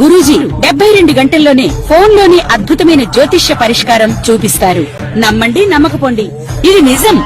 గురూజీ 72 గంటల్లోనే ఫోన్లోని అద్భుతమైన జ్యోతిష్య పరిష్కారం చూపిస్తారు. నమ్మండి, నమ్మకపోండి, ఇది నిజం.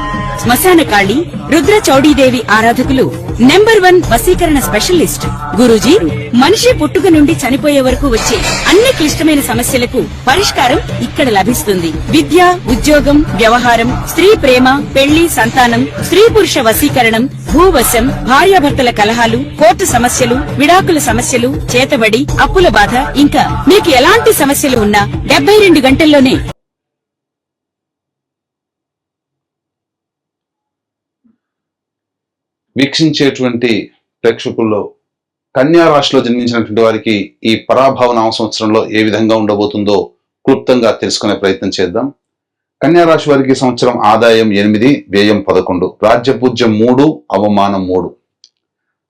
శ్మశాన కాళి రుద్ర చౌడీదేవి ఆరాధకులు నంబర్ 1 వశీకరణ స్పెషలిస్ట్ గురూజీ. మనిషి పుట్టుక నుండి చనిపోయే వరకు వచ్చే అన్ని క్లిష్టమైన సమస్యలకు పరిష్కారం ఇక్కడ లభిస్తుంది. విద్య, ఉద్యోగం, వ్యవహారం, స్త్రీ ప్రేమ, పెళ్లి, సంతానం, స్త్రీ పురుష వశీకరణం, భూవశం, భార్యాభర్తల కలహాలు, కోర్టు సమస్యలు, విడాకుల సమస్యలు, చేతబడి, అప్పుల బాధ, ఇంకా మీకు ఎలాంటి సమస్యలు ఉన్నా 72 గంటల్లోనే వీక్షించేటువంటి ప్రేక్షకుల్లో కన్యా రాశిలో జన్మించినటువంటి వారికి ఈ పరాభవ నామ సంవత్సరంలో ఏ విధంగా ఉండబోతుందో క్లుప్తంగా తెలుసుకునే ప్రయత్నం చేద్దాం. కన్యా రాశి వారికి సంవత్సరం ఆదాయం 8, వ్యయం 11, రాజ్యపూజ్యం 3, అవమానం 3.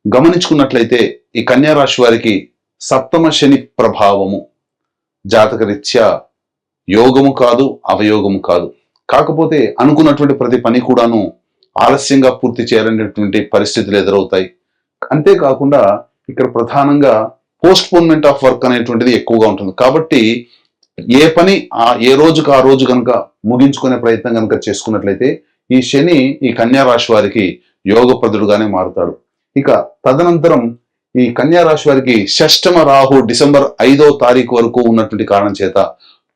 గమనించుకున్నట్లయితే ఈ కన్యా రాశి వారికి సప్తమ శని ప్రభావము జాతకరీత్యా యోగము కాదు, అవయోగము కాదు. కాకపోతే అనుకున్నటువంటి ప్రతి పని కూడాను ఆలస్యంగా పూర్తి చేయాలనేటువంటి పరిస్థితులు ఎదురవుతాయి. అంతేకాకుండా ఇక్కడ ప్రధానంగా పోస్ట్పోన్మెంట్ ఆఫ్ వర్క్ అనేటువంటిది ఎక్కువగా ఉంటుంది. కాబట్టి ఏ పని ఏ రోజుకు ఆ రోజు కనుక ముగించుకునే ప్రయత్నం కనుక చేసుకున్నట్లయితే ఈ శని ఈ కన్యా రాశి వారికి యోగప్రదుడుగానే మారుతాడు. ఇక తదనంతరం ఈ కన్యా రాశి వారికి షష్టమ రాహు డిసెంబర్ 5వ తారీఖు వరకు ఉన్నటువంటి కారణం చేత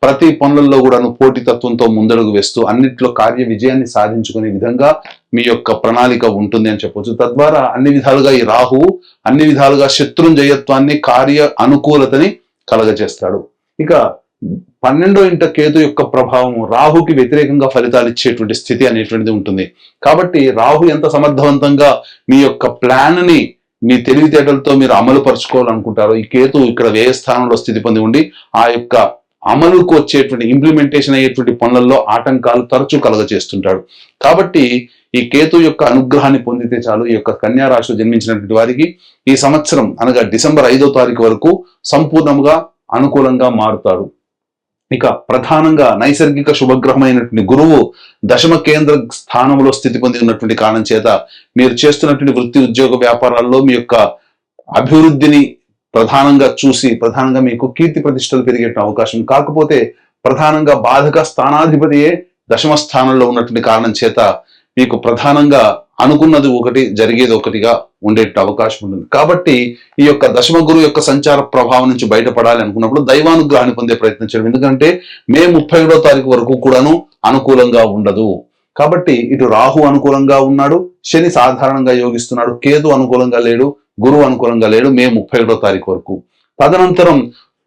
ప్రతి పనులలో కూడాను పోటీతత్వంతో ముందడుగు వేస్తూ అన్నిట్లో కార్య విజయాన్ని సాధించుకునే విధంగా మీ యొక్క ప్రణాళిక ఉంటుంది అని చెప్పొచ్చు. తద్వారా అన్ని విధాలుగా ఈ రాహువు అన్ని విధాలుగా శత్రుంజయత్వాన్ని, కార్య అనుకూలతని కలగజేస్తాడు. ఇక 12వ ఇంట కేతు యొక్క ప్రభావం రాహుకి వ్యతిరేకంగా ఫలితాలు ఇచ్చేటువంటి స్థితి అనేటువంటిది ఉంటుంది. కాబట్టి రాహు ఎంత సమర్థవంతంగా మీ యొక్క ప్లాన్ ని మీ తెలివితేటలతో మీరు అమలు పరుచుకోవాలనుకుంటారో ఈ కేతు ఇక్కడ వ్యయ స్థానంలో స్థితి పొంది ఉండి ఆ యొక్క అమలుకు వచ్చేటువంటి ఇంప్లిమెంటేషన్ అయ్యేటువంటి పనులలో ఆటంకాలు తరచూ కలగజేస్తుంటాడు. కాబట్టి ఈ కేతు యొక్క అనుగ్రహాన్ని పొందితే చాలు ఈ యొక్క కన్యా రాశిలో జన్మించినటువంటి వారికి ఈ సంవత్సరం అనగా డిసెంబర్ 5వ తారీఖు వరకు సంపూర్ణంగా అనుకూలంగా మారుతాడు. ఇక ప్రధానంగా నైసర్గిక శుభగ్రహమైనటువంటి గురువు దశమ కేంద్ర స్థానంలో స్థితి పొంది ఉన్నటువంటి కారణం చేత మీరు చేస్తున్నటువంటి వృత్తి, ఉద్యోగ, వ్యాపారాల్లో మీ యొక్క అభివృద్ధిని ప్రధానంగా చూసి ప్రధానంగా మీకు కీర్తి ప్రతిష్టలు పెరిగే అవకాశం. కాకపోతే ప్రధానంగా బాధక స్థానాధిపతియే దశమ స్థానంలో ఉన్నటువంటి కారణం చేత మీకు ప్రధానంగా అనుకున్నది ఒకటి, జరిగేది ఒకటిగా ఉండే అవకాశం ఉంటుంది. కాబట్టి ఈ యొక్క దశమ గురువు యొక్క సంచార ప్రభావం నుంచి బయటపడాలి అనుకున్నప్పుడు దైవానుగ్రహాన్ని పొందే ప్రయత్నం చేయడం. ఎందుకంటే మే 31వ తారీఖు వరకు కూడాను అనుకూలంగా ఉండదు. కాబట్టి ఇటు రాహు అనుకూలంగా ఉన్నాడు, శని సాధారణంగా యోగిస్తున్నాడు, కేతు అనుకూలంగా లేడు, గురువు అనుకూలంగా లేడు మే 31వ తారీఖు వరకు. తదనంతరం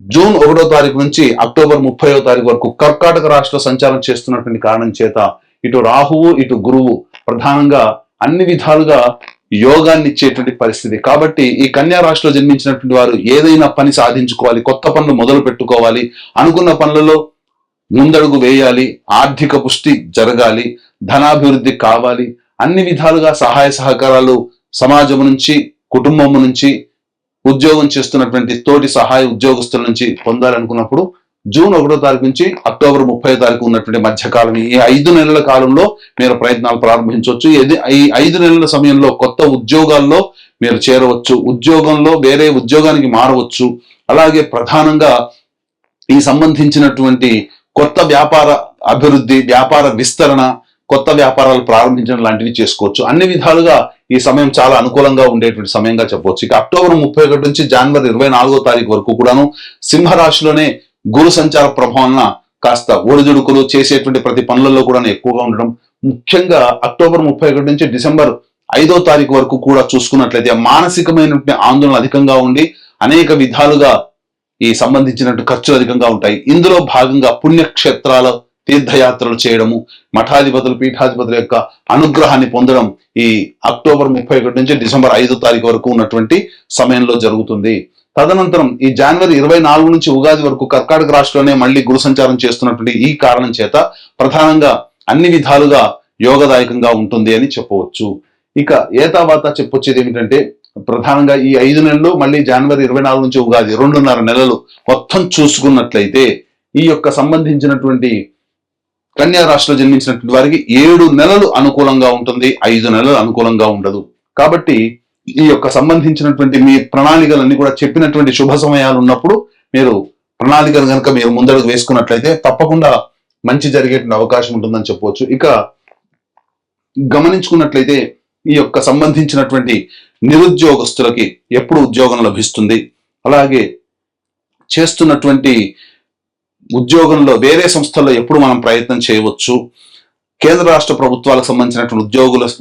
జూన్ 1వ తారీఖు నుంచి అక్టోబర్ 30వ తారీఖు వరకు కర్కాటక రాశిలో సంచారం చేస్తున్నటువంటి కారణం చేత ఇటు రాహువు ఇటు గురువు ప్రధానంగా అన్ని విధాలుగా యోగాన్ని ఇచ్చేటువంటి పరిస్థితి. కాబట్టి ఈ కన్యా రాశిలో జన్మించినటువంటి వారు ఏదైనా పని సాధించుకోవాలి, కొత్త పనులు మొదలు పెట్టుకోవాలి, అనుకున్న పనులలో ముందడుగు వేయాలి, ఆర్థిక పుష్టి జరగాలి, ధనాభివృద్ధి కావాలి, అన్ని విధాలుగా సహాయ సహకారాలు సమాజం నుంచి, కుటుంబం నుంచి, ఉద్యోగం చేస్తున్నటువంటి తోటి సహాయ ఉద్యోగస్తుల నుంచి పొందాలనుకున్నప్పుడు జూన్ 1వ తారీఖు నుంచి అక్టోబర్ 30వ తారీఖు ఉన్నటువంటి మధ్యకాలం ఈ 5 నెలల కాలంలో మీరు ప్రయత్నాలు ప్రారంభించవచ్చు. ఈ 5 నెలల సమయంలో కొత్త ఉద్యోగాల్లో మీరు చేరవచ్చు, ఉద్యోగంలో వేరే ఉద్యోగానికి మారవచ్చు. అలాగే ప్రధానంగా ఈ సంబంధించినటువంటి కొత్త వ్యాపార అభివృద్ధి, వ్యాపార విస్తరణ, కొత్త వ్యాపారాలు ప్రారంభించడం లాంటివి చేసుకోవచ్చు. అన్ని విధాలుగా ఈ సమయం చాలా అనుకూలంగా ఉండేటువంటి సమయంగా చెప్పవచ్చు. ఇక అక్టోబర్ 31 నుంచి జనవరి 24వ తారీఖు వరకు కూడాను సింహరాశిలోనే గురు సంచార ప్రభావం కాస్త ఒడిదుడుకులు చేసేటువంటి ప్రతి పనులలో కూడా ఎక్కువగా ఉండడం. ముఖ్యంగా అక్టోబర్ 31 నుంచి డిసెంబర్ 5వ తారీఖు వరకు కూడా చూసుకున్నట్లయితే మానసికమైనటువంటి ఆందోళన అధికంగా ఉండి అనేక విధాలుగా ఈ సంబంధించినట్టు ఖర్చులు అధికంగా ఉంటాయి. ఇందులో భాగంగా పుణ్యక్షేత్రాల తీర్థయాత్రలు చేయడము, మఠాధిపతులు, పీఠాధిపతుల యొక్క అనుగ్రహాన్ని పొందడం ఈ అక్టోబర్ 31 నుంచి డిసెంబర్ 5వ తారీఖు వరకు ఉన్నటువంటి సమయంలో జరుగుతుంది. తదనంతరం ఈ జనవరి 24 నుంచి ఉగాది వరకు కర్కాటక రాశిలోనే మళ్ళీ గురు సంచారం చేస్తున్నటువంటి ఈ కారణం చేత ప్రధానంగా అన్ని విధాలుగా యోగదాయకంగా ఉంటుంది అని చెప్పవచ్చు. ఇక ఏతావాత చెప్పొచ్చేది ఏమిటంటే ప్రధానంగా ఈ 5 నెలలు మళ్ళీ జనవరి 24 నుంచి ఉగాది 2.5 నెలలు మొత్తం చూసుకున్నట్లయితే ఈ యొక్క సంబంధించినటువంటి కన్యా రాశిలో జన్మించినటువంటి వారికి 7 నెలలు అనుకూలంగా ఉంటుంది, 5 నెలలు అనుకూలంగా ఉండదు. కాబట్టి ఈ యొక్క సంబంధించినటువంటి మీ ప్రణాళికలన్నీ కూడా చెప్పినటువంటి శుభ సమయాలు ఉన్నప్పుడు మీరు ప్రణాళికలు కనుక మీరు ముందడుగు వేసుకున్నట్లయితే తప్పకుండా మంచి జరిగేటువంటి అవకాశం ఉంటుందని చెప్పవచ్చు. ఇక గమనించుకున్నట్లయితే ఈ యొక్క సంబంధించినటువంటి నిరుద్యోగస్తులకి ఎప్పుడు ఉద్యోగం లభిస్తుంది, అలాగే చేస్తున్నటువంటి ఉద్యోగంలో వేరే సంస్థల్లో ఎప్పుడు మనం ప్రయత్నం చేయవచ్చు, కేంద్ర రాష్ట్ర ప్రభుత్వాలకు సంబంధించినటువంటి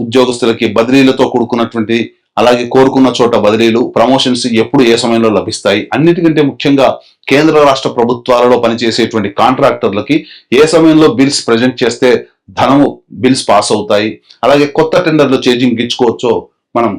ఉద్యోగస్తులకి బదిలీలతో కూడుకున్నటువంటి అలాగే కోరుకున్న చోట బదిలీలు ప్రమోషన్స్ ఎప్పుడు ఏ సమయంలో లభిస్తాయి, అన్నిటికంటే ముఖ్యంగా కేంద్ర రాష్ట్ర ప్రభుత్వాలలో పనిచేసేటువంటి కాంట్రాక్టర్లకి ఏ సమయంలో బిల్స్ ప్రజెంట్ చేస్తే బిల్స్ పాస్ అవుతాయి, అలాగే కొత్త టెండర్లు చేంజింగ్ ఇచ్చుకోవచ్చో మనం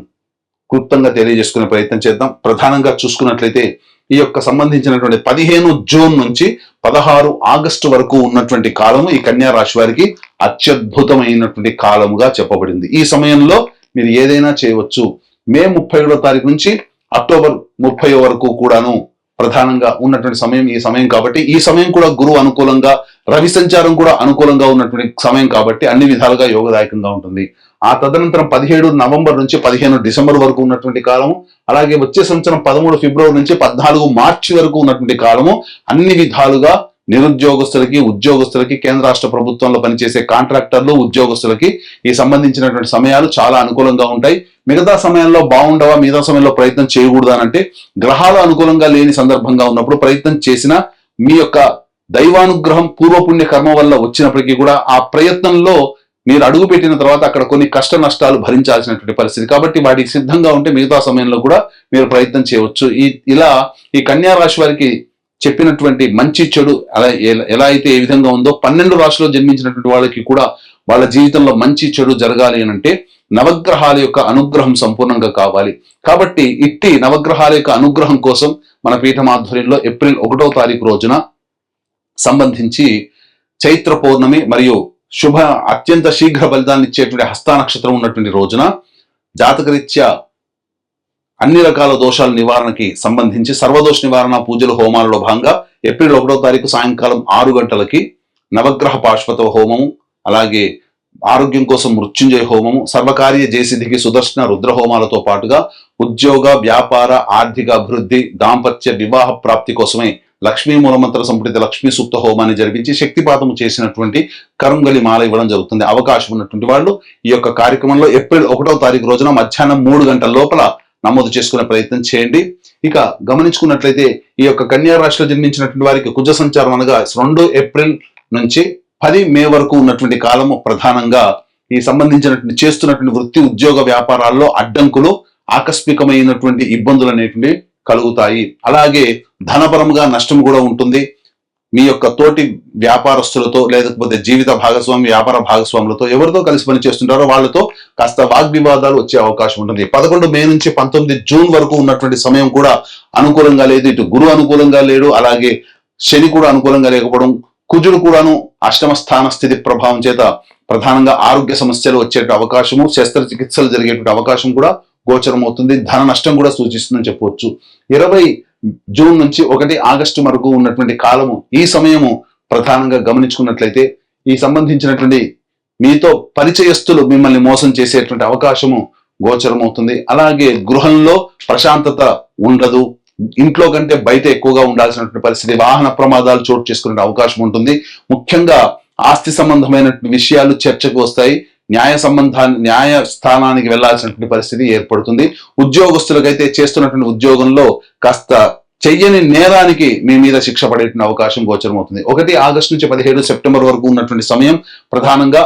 క్లుప్తంగా తెలియజేసుకునే ప్రయత్నం చేద్దాం. ప్రధానంగా చూసుకున్నట్లయితే ఈ యొక్క సంబంధించినటువంటి 15 జూన్ నుంచి 16 ఆగస్టు వరకు ఉన్నటువంటి కాలము ఈ కన్యా రాశి వారికి అత్యద్భుతమైనటువంటి కాలముగా చెప్పబడింది. ఈ సమయంలో మీరు ఏదైనా చేయవచ్చు. మే 31వ తారీఖు నుంచి అక్టోబర్ 30 వరకు కూడాను ప్రధానంగా ఉన్నటువంటి సమయం ఈ సమయం కాబట్టి, ఈ సమయం కూడా గురువు అనుకూలంగా, రవి సంచారం కూడా అనుకూలంగా ఉన్నటువంటి సమయం కాబట్టి అన్ని విధాలుగా యోగదాయకంగా ఉంటుంది. ఆ తదనంతరం 17 నవంబర్ నుంచి 15 డిసెంబర్ వరకు ఉన్నటువంటి కాలము, అలాగే వచ్చే సంవత్సరం 13 ఫిబ్రవరి నుంచి 14 మార్చి వరకు ఉన్నటువంటి కాలము అన్ని విధాలుగా నిరుద్యోగస్తులకి, ఉద్యోగస్తులకి, కేంద్ర రాష్ట్ర ప్రభుత్వంలో పనిచేసే కాంట్రాక్టర్లు, ఉద్యోగస్తులకి ఈ సంబంధించినటువంటి సమయాలు చాలా అనుకూలంగా ఉంటాయి. మిగతా సమయంలో బాగుండవా, మిగతా సమయంలో ప్రయత్నం చేయకూడదు అంటే గ్రహాలు అనుకూలంగా లేని సందర్భంగా ఉన్నప్పుడు ప్రయత్నం చేసినా మీ యొక్క దైవానుగ్రహం పూర్వపుణ్య కర్మ వల్ల వచ్చినప్పటికీ కూడా ఆ ప్రయత్నంలో మీరు అడుగు పెట్టిన తర్వాత అక్కడ కొన్ని కష్ట నష్టాలు భరించాల్సినటువంటి పరిస్థితి కాబట్టి వాటికి సిద్ధంగా ఉంటే మిగతా సమయంలో కూడా మీరు ప్రయత్నం చేయవచ్చు. ఇలా ఈ కన్యా రాశి వారికి చెప్పినటువంటి మంచి చెడు ఎలా అయితే ఏ విధంగా ఉందో 12 రాశిలో జన్మించినటువంటి వాళ్ళకి కూడా వాళ్ళ జీవితంలో మంచి చెడు జరగాలి అంటే నవగ్రహాల యొక్క అనుగ్రహం సంపూర్ణంగా కావాలి. కాబట్టి ఇట్టి నవగ్రహాల యొక్క అనుగ్రహం కోసం మన పీఠం ఆధ్వర్యంలో ఏప్రిల్ 1వ తారీఖు రోజున సంబంధించి చైత్ర పౌర్ణమి మరియు అత్యంత శీఘ్ర ఫలితాన్ని ఇచ్చేటువంటి హస్త నక్షత్రం ఉన్నటువంటి రోజున జాతకరీత్యా అన్ని రకాల దోషాల నివారణకి సంబంధించి సర్వదోష నివారణ పూజలు హోమాలలో భాగంగా ఏప్రిల్ 1వ తారీఖు సాయంకాలం 6 గంటలకి నవగ్రహ పాశుపత హోమము, అలాగే ఆరోగ్యం కోసం మృత్యుంజయ హోమము, సర్వకార్య జయసిద్ధికి సుదర్శన రుద్ర హోమాలతో పాటుగా ఉద్యోగ, వ్యాపార, ఆర్థిక అభివృద్ధి, దాంపత్య, వివాహ ప్రాప్తి కోసమే లక్ష్మీ మూలమంత్ర సంపుటిత లక్ష్మీ సూక్త హోమాన్ని జరిపించి శక్తిపాతము చేసినటువంటి కరంగలి మాల ఇవ్వడం జరుగుతుంది. అవకాశం ఉన్నటువంటి వాళ్ళు ఈ యొక్క కార్యక్రమంలో ఏప్రిల్ 1వ తారీఖు రోజున మధ్యాహ్నం 3 గంటల లోపల నమోదు చేసుకునే ప్రయత్నం చేయండి. ఇక గమనించుకున్నట్లయితే ఈ యొక్క కన్యా రాశిలో జన్మించినటువంటి వారికి కుజ సంచారం అనగా 2 ఏప్రిల్ నుంచి 10 మే వరకు ఉన్నటువంటి కాలము ప్రధానంగా ఈ సంబంధించినటువంటి చేస్తున్నటువంటి వృత్తి, ఉద్యోగ, వ్యాపారాల్లో అడ్డంకులు, ఆకస్మికమైనటువంటి ఇబ్బందులు అనేటువంటి కలుగుతాయి. అలాగే ధనపరంగా నష్టం కూడా ఉంటుంది. మీ యొక్క తోటి వ్యాపారస్తులతో లేకపోతే జీవిత భాగస్వామి, వ్యాపార భాగస్వాములతో ఎవరితో కలిసి పని చేస్తుంటారో వాళ్ళతో కాస్త వాగ్వివాదాలు వచ్చే అవకాశం ఉంటుంది. 11 మే నుంచి 19 జూన్ వరకు ఉన్నటువంటి సమయం కూడా అనుకూలంగా లేదు. ఇటు గురువు అనుకూలంగా లేడు, అలాగే శని కూడా అనుకూలంగా లేకపోవడం, కుజుడు కూడాను అష్టమ స్థాన స్థితి ప్రభావం చేత ప్రధానంగా ఆరోగ్య సమస్యలు వచ్చే అవకాశము, శస్త్రచికిత్సలు జరిగేటువంటి అవకాశం కూడా గోచరం అవుతుంది. ధన నష్టం కూడా సూచిస్తుందని చెప్పవచ్చు. 20 జూన్ నుంచి 1 ఆగస్టు వరకు ఉన్నటువంటి కాలము ఈ సమయము ప్రధానంగా గమనించుకున్నట్లయితే ఈ సంబంధించినటువంటి మీతో పరిచయస్తులు మిమ్మల్ని మోసం చేసేటువంటి అవకాశము గోచరం అవుతుంది. అలాగే గృహంలో ప్రశాంతత ఉండదు, ఇంట్లో కంటే బయట ఎక్కువగా ఉండాల్సినటువంటి పరిస్థితి, వాహన ప్రమాదాలు చోటు చేసుకునే అవకాశం ఉంటుంది. ముఖ్యంగా ఆస్తి సంబంధమైన విషయాలు చర్చకు వస్తాయి. న్యాయ స్థానానికి వెళ్లాల్సినటువంటి పరిస్థితి ఏర్పడుతుంది. ఉద్యోగస్తులకైతే చేస్తున్నటువంటి ఉద్యోగంలో కాస్త చెయ్యని నేరానికి మీ మీద శిక్ష పడేటువంటి అవకాశం గోచరం అవుతుంది. 1 ఆగస్టు నుంచి 17 సెప్టెంబర్ వరకు ఉన్నటువంటి సమయం ప్రధానంగా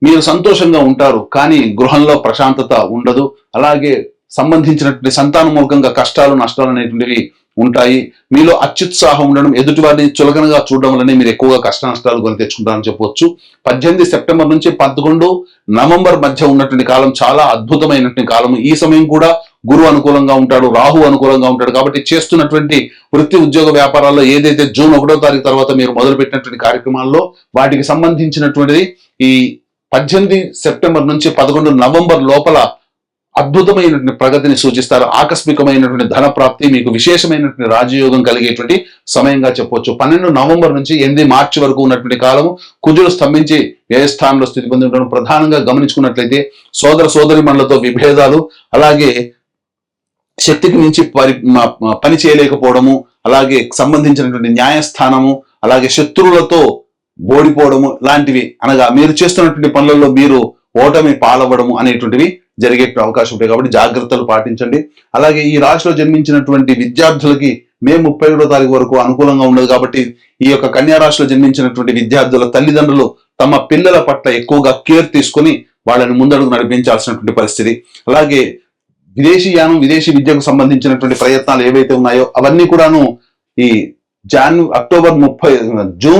మీరు సంతోషంగా ఉంటారు, కానీ గృహంలో ప్రశాంతత ఉండదు. అలాగే సంబంధించినటువంటి సంతాన మూలకంగా కష్టాలు, నష్టాలు అనేటువంటివి ఉంటాయి. మీలో అత్యుత్సాహం ఉండడం, ఎదుటి వారిని చులకనగా చూడడం వల్లనే మీరు ఎక్కువగా కష్ట నష్టాలు కొని తెచ్చుకుంటారని చెప్పవచ్చు. 18 సెప్టెంబర్ నుంచి 11 నవంబర్ మధ్య ఉన్నటువంటి కాలం చాలా అద్భుతమైనటువంటి కాలం. ఈ సమయం కూడా గురువు అనుకూలంగా ఉంటాడు, రాహు అనుకూలంగా ఉంటాడు. కాబట్టి చేస్తున్నటువంటి వృత్తి, ఉద్యోగ, వ్యాపారాల్లో ఏదైతే జూన్ 1వ తారీఖు తర్వాత మీరు మొదలుపెట్టినటువంటి కార్యక్రమాల్లో వాటికి సంబంధించినటువంటిది ఈ 18 సెప్టెంబర్ నుంచి 11 నవంబర్ లోపల అద్భుతమైనటువంటి ప్రగతిని సూచిస్తారు. ఆకస్మికమైనటువంటి ధన ప్రాప్తి, మీకు విశేషమైనటువంటి రాజయోగం కలిగేటువంటి సమయంగా చెప్పవచ్చు. 12 నవంబర్ నుంచి 8 మార్చి వరకు ఉన్నటువంటి కాలము కుజుడు స్తంభించి వ్యయస్థానంలో స్థితి పొంది ఉండడం. ప్రధానంగా గమనించుకున్నట్లయితే సోదరి మనులతో విభేదాలు, అలాగే శక్తికి మించి పని చేయలేకపోవడము, అలాగే సంబంధించినటువంటి న్యాయస్థానము, అలాగే శత్రువులతో ఓడిపోవడము లాంటివి, అనగా మీరు చేస్తున్నటువంటి పనులలో మీరు ఓటమి పాలవ్వడము అనేటువంటివి జరిగే అవకాశం ఉంటాయి. కాబట్టి జాగ్రత్తలు పాటించండి. అలాగే ఈ రాశిలో జన్మించినటువంటి విద్యార్థులకి మే 31వ తారీఖు వరకు అనుకూలంగా ఉండదు. కాబట్టి ఈ యొక్క కన్యా రాశిలో జన్మించినటువంటి విద్యార్థుల తల్లిదండ్రులు తమ పిల్లల పట్ల ఎక్కువగా కేర్ తీసుకొని వాళ్ళని ముందడుగు నడిపించాల్సినటువంటి పరిస్థితి. అలాగే విదేశీయానం, విదేశీ విద్యకు సంబంధించినటువంటి ప్రయత్నాలు ఏవైతే ఉన్నాయో అవన్నీ కూడాను ఈ జూన్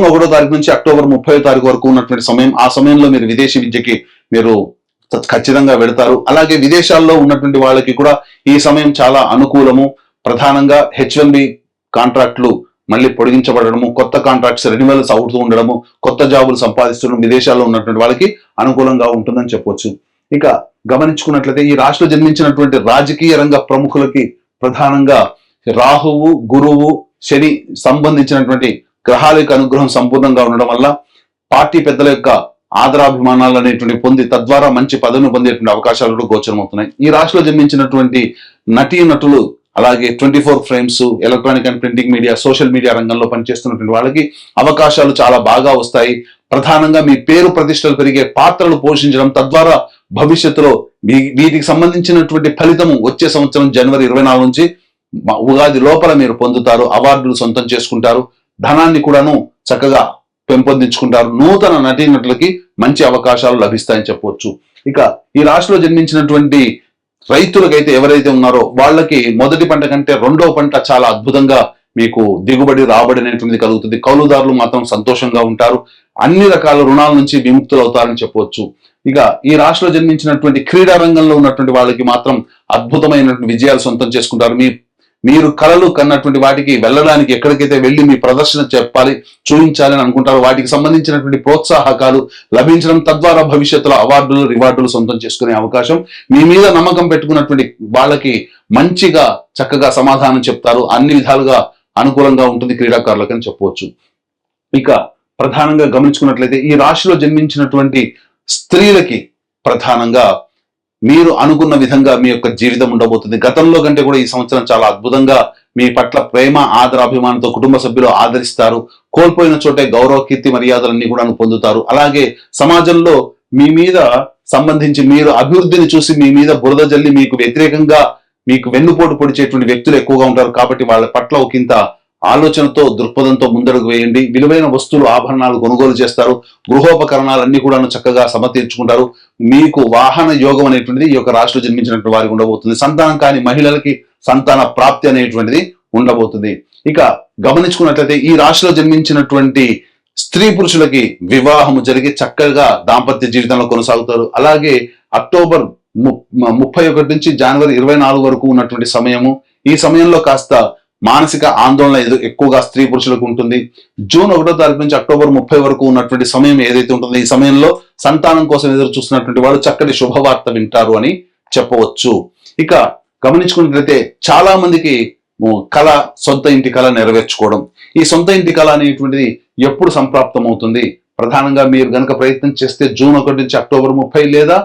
1వ తారీఖు నుంచి అక్టోబర్ 30వ తారీఖు వరకు ఉన్నటువంటి సమయం, ఆ సమయంలో మీరు విదేశీ విద్యకి మీరు ఖచ్చితంగా వెళతారు. అలాగే విదేశాల్లో ఉన్నటువంటి వాళ్ళకి కూడా ఈ సమయం చాలా అనుకూలము. ప్రధానంగా H1B కాంట్రాక్ట్లు మళ్ళీ పొడిగించబడము, కొత్త కాంట్రాక్ట్స్ రెన్యువల్స్ అవుతూ ఉండడము, కొత్త జాబులు సంపాదిస్తుండడం విదేశాల్లో ఉన్నటువంటి వాళ్ళకి అనుకూలంగా ఉంటుందని చెప్పొచ్చు. ఇక గమనించుకున్నట్లయితే ఈ రాశిలో జన్మించినటువంటి రాజకీయ రంగ ప్రముఖులకి ప్రధానంగా రాహువు, గురువు, శని సంబంధించినటువంటి గ్రహాల యొక్క అనుగ్రహం సంపూర్ణంగా ఉండడం వల్ల పార్టీ పెద్దల యొక్క ఆదరాభిమానాలు అనేటువంటి పొంది తద్వారా మంచి పదవిని పొందేటువంటి అవకాశాలు కూడా గోచరమవుతున్నాయి. ఈ రాశిలో జన్మించినటువంటి నటీ నటులు, అలాగే 24 frames, electronic and printing media, social media రంగంలో పనిచేస్తున్నటువంటి వాళ్ళకి అవకాశాలు చాలా బాగా వస్తాయి. ప్రధానంగా మీ పేరు ప్రతిష్టలు పెరిగే పాత్రలు పోషించడం, తద్వారా భవిష్యత్తులో వీటికి సంబంధించినటువంటి ఫలితము వచ్చే సంవత్సరం జనవరి 24 నుంచి ఉగాది లోపల మీరు పొందుతారు. అవార్డులు సొంతం చేసుకుంటారు. ధనాన్ని కూడాను చక్కగా పెంపొందించుకుంటారు. నూతన నటీనటులకి మంచి అవకాశాలు లభిస్తాయని చెప్పవచ్చు. ఇక ఈ రాశిలో జన్మించినటువంటి రైతులకైతే ఎవరైతే ఉన్నారో వాళ్ళకి మొదటి పంట కంటే రెండవ పంట చాలా అద్భుతంగా మీకు దిగుబడి, రాబడి అనేటువంటిది కలుగుతుంది. కౌలుదారులు మాత్రం సంతోషంగా ఉంటారు. అన్ని రకాల రుణాల నుంచి విముక్తులు అవుతారని చెప్పవచ్చు. ఇక ఈ రాశిలో జన్మించినటువంటి క్రీడా రంగంలో ఉన్నటువంటి వాళ్ళకి మాత్రం అద్భుతమైనటువంటి విజయాలు సొంతం చేసుకుంటారు. మీరు కలలు కన్నటువంటి వాటికి వెళ్ళడానికి, ఎక్కడికైతే వెళ్ళి మీ ప్రదర్శన చెప్పాలి, చూపించాలని అనుకుంటారో వాటికి సంబంధించినటువంటి ప్రోత్సాహకాలు లభించడం, తద్వారా భవిష్యత్తులో అవార్డులు, రివార్డులు సొంతం చేసుకునే అవకాశం, మీ మీద నమ్మకం పెట్టుకున్నటువంటి వాళ్ళకి మంచిగా చక్కగా సమాధానం చెప్తారు. అన్ని విధాలుగా అనుకూలంగా ఉంటుంది క్రీడాకారులకు అని చెప్పవచ్చు. ఇక ప్రధానంగా గమనించుకున్నట్లయితే ఈ రాశిలో జన్మించినటువంటి స్త్రీలకి ప్రధానంగా మీరు అనుకున్న విధంగా మీ యొక్క జీవితం ఉండబోతుంది. గతంలో కంటే కూడా ఈ సంవత్సరం చాలా అద్భుతంగా మీ పట్ల ప్రేమ, ఆదరాభిమానంతో కుటుంబ సభ్యులు ఆదరిస్తారు. కోల్పోయిన చోటే గౌరవ, కీర్తి, మర్యాదలన్నీ కూడా పొందుతారు. అలాగే సమాజంలో మీ మీద సంబంధించి మీరు అభివృద్ధిని చూసి మీ మీద బురద జల్లి మీకు వ్యతిరేకంగా మీకు వెన్నుపోటు పొడిచేటువంటి వ్యక్తులు ఎక్కువగా ఉంటారు. కాబట్టి వాళ్ళ పట్ల ఒకంత ఆలోచనతో, దృక్పథంతో ముందడుగు వేయండి. విలువైన వస్తువులు, ఆభరణాలు కొనుగోలు చేస్తారు. గృహోపకరణాలన్నీ కూడా చక్కగా సమతీర్చుకుంటారు. మీకు వాహన యోగం అనేటువంటిది ఈ యొక్క రాశిలో జన్మించినటువంటి వారికి ఉండబోతుంది. సంతానం కాని మహిళలకి సంతాన ప్రాప్తి అనేటువంటిది ఉండబోతుంది. ఇక గమనించుకున్నట్లయితే ఈ రాశిలో జన్మించినటువంటి స్త్రీ పురుషులకి వివాహము జరిగి చక్కగా దాంపత్య జీవితంలో కొనసాగుతారు. అలాగే అక్టోబర్ 31 నుంచి జనవరి 24 వరకు ఉన్నటువంటి సమయము, ఈ సమయంలో కాస్త మానసిక ఆందోళన ఎక్కువగా స్త్రీ పురుషులకు ఉంటుంది. జూన్ 1వ తారీఖు నుంచి అక్టోబర్ 30 వరకు ఉన్నటువంటి సమయం ఏదైతే ఉంటుందో ఈ సమయంలో సంతానం కోసం ఎదురు చూస్తున్నటువంటి వాళ్ళు చక్కటి శుభవార్త వింటారు అని చెప్పవచ్చు. ఇక గమనించుకున్నట్లయితే చాలా మందికి కళ, సొంత ఇంటి కళ నెరవేర్చుకోవడం. ఈ సొంత ఇంటి కళ అనేటువంటిది ఎప్పుడు సంప్రాప్తం అవుతుంది? ప్రధానంగా మీరు గనక ప్రయత్నం చేస్తే జూన్ 1 నుంచి అక్టోబర్ 30 లేదా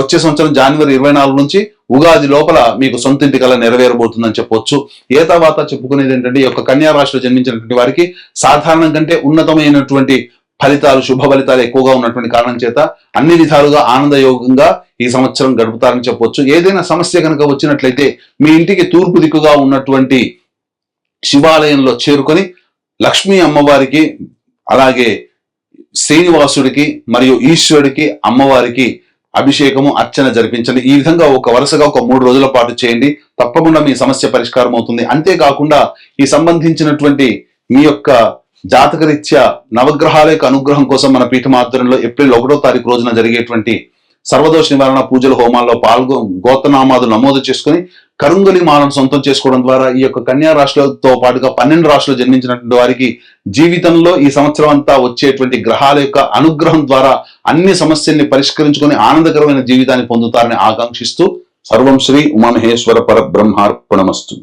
వచ్చే సంవత్సరం జనవరి 24 నుంచి ఉగాది లోపల మీకు సొంత ఇంటి కళ నెరవేరబోతుందని చెప్పొచ్చు. ఏ తర్వాత చెప్పుకునేది ఏంటంటే ఈ యొక్క కన్యా రాశిలో జన్మించినటువంటి వారికి సాధారణం కంటే ఉన్నతమైనటువంటి ఫలితాలు, శుభ ఫలితాలు ఎక్కువగా ఉన్నటువంటి కారణం చేత అన్ని విధాలుగా ఆనందయోగంగా ఈ సంవత్సరం గడుపుతారని చెప్పొచ్చు. ఏదైనా సమస్య కనుక వచ్చినట్లయితే మీ ఇంటికి తూర్పు దిక్కుగా ఉన్నటువంటి శివాలయంలో చేరుకొని లక్ష్మీ అమ్మవారికి, అలాగే శ్రీనివాసుడికి మరియు ఈశ్వరుడికి, అమ్మవారికి అభిషేకము, అర్చన జరిపించండి. ఈ విధంగా వరుసగా 3 రోజుల పాటు చేయండి. తప్పకుండా మీ సమస్య పరిష్కారం అవుతుంది. అంతేకాకుండా ఈ సంబంధించినటువంటి మీ యొక్క జాతకరీత్యా నవగ్రహాల యొక్క అనుగ్రహం కోసం మన పీఠం ఆధ్వర్యంలో ఏప్రిల్ 1వ తారీఖు రోజున జరిగేటువంటి సర్వదోష నివారణ పూజల హోమాల్లో గోత్రనామాలు నమోదు చేసుకుని కరుంగలి మాలను సొంతం చేసుకోవడం ద్వారా ఈ యొక్క కన్యా రాశులతో పాటుగా 12 రాశులు జన్మించినటువంటి వారికి జీవితంలో ఈ సంవత్సరం అంతా వచ్చేటువంటి గ్రహాల యొక్క అనుగ్రహం ద్వారా అన్ని సమస్యల్ని పరిష్కరించుకొని ఆనందకరమైన జీవితాన్ని పొందుతారని ఆకాంక్షిస్తూ సర్వం శ్రీ ఉమామహేశ్వర పరబ్రహ్మార్పణమస్తు.